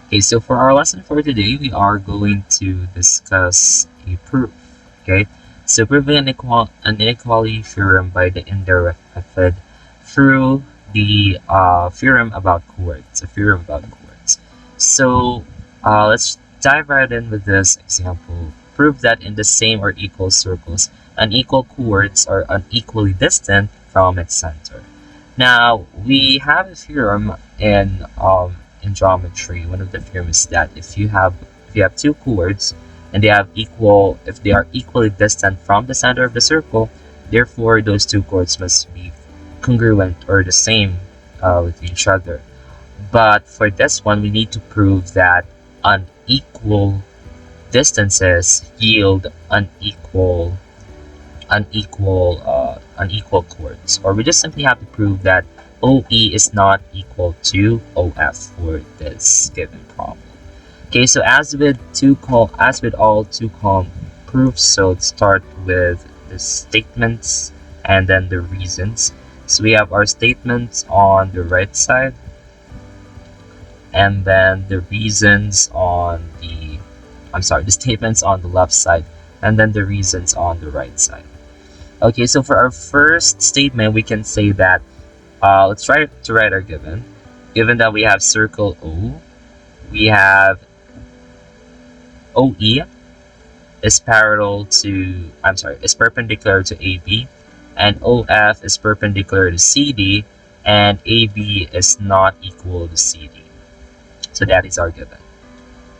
Okay, so for our lesson for today, we are going to discuss a proof. Okay, so proving an inequality theorem by the indirect method through the theorem about chords, a theorem about chords. So let's dive right in with this example. Prove that in the same or equal circles, unequal chords are unequally distant from its center. Now we have a theorem in geometry. One of the theorems is that if you have two chords and if they are equally distant from the center of the circle, therefore those two chords must be congruent or the same with each other. But for this one, we need to prove that unequal distances yield unequal chords, or we just simply have to prove that OE is not equal to OF for this given problem. Okay, so as with all two column proofs, so let's start with the statements and then the reasons. So we have our statements on the right side, and then the reasons on the statements on the left side, and then the reasons on the right side. Okay, so for our first statement, we can say that let's try to write our given. Given that we have circle O, we have OE is perpendicular to AB, and OF is perpendicular to CD, and AB is not equal to CD. So that is our given.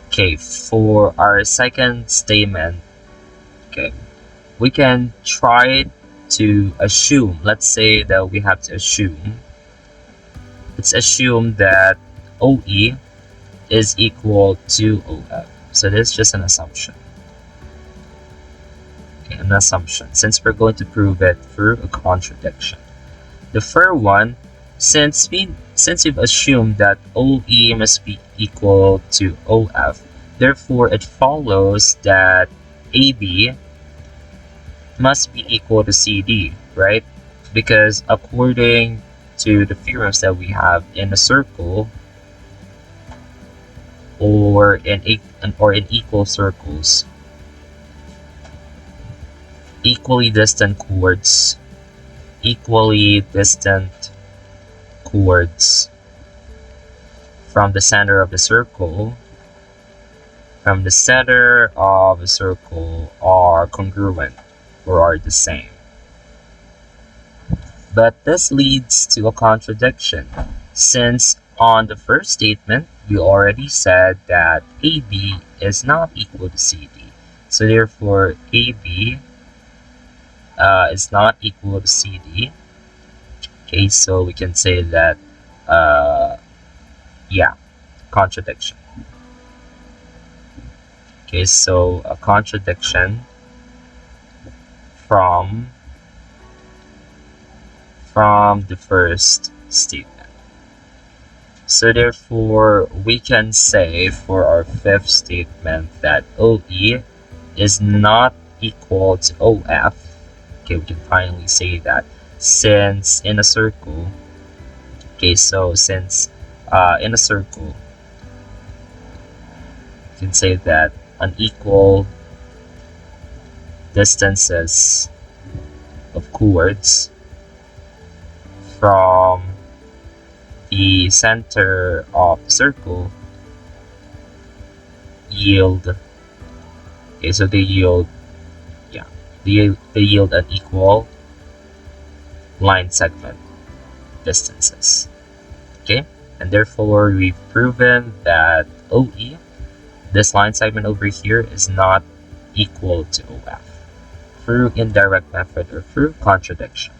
Okay, for our second statement, okay, we can try to assume, let's say that we have to assume, let's assume that OE is equal to OF. So this is just an assumption. Okay, an assumption, since we're going to prove it through a contradiction. The third one, since we've assumed that OE must be equal to OF, therefore it follows that AB must be equal to CD, right? Because according to the theorems that we have in a circle or in equal circles, equally distant chords from the center of the circle are congruent or are the same. But this leads to a contradiction, since on the first statement we already said that AB is not equal to CD. So therefore AB is not equal to CD. Okay, so we can say that contradiction. Okay, so a contradiction from the first statement. So therefore we can say for our fifth statement that OE is not equal to OF. Okay, we can finally say that, since in a circle, okay, so since in a circle, you can say that unequal distances of chords from the center of the circle yield, okay, so they yield unequal line segment distances. Okay, and therefore we've proven that OE, this line segment over here, is not equal to OF through indirect method or through contradiction.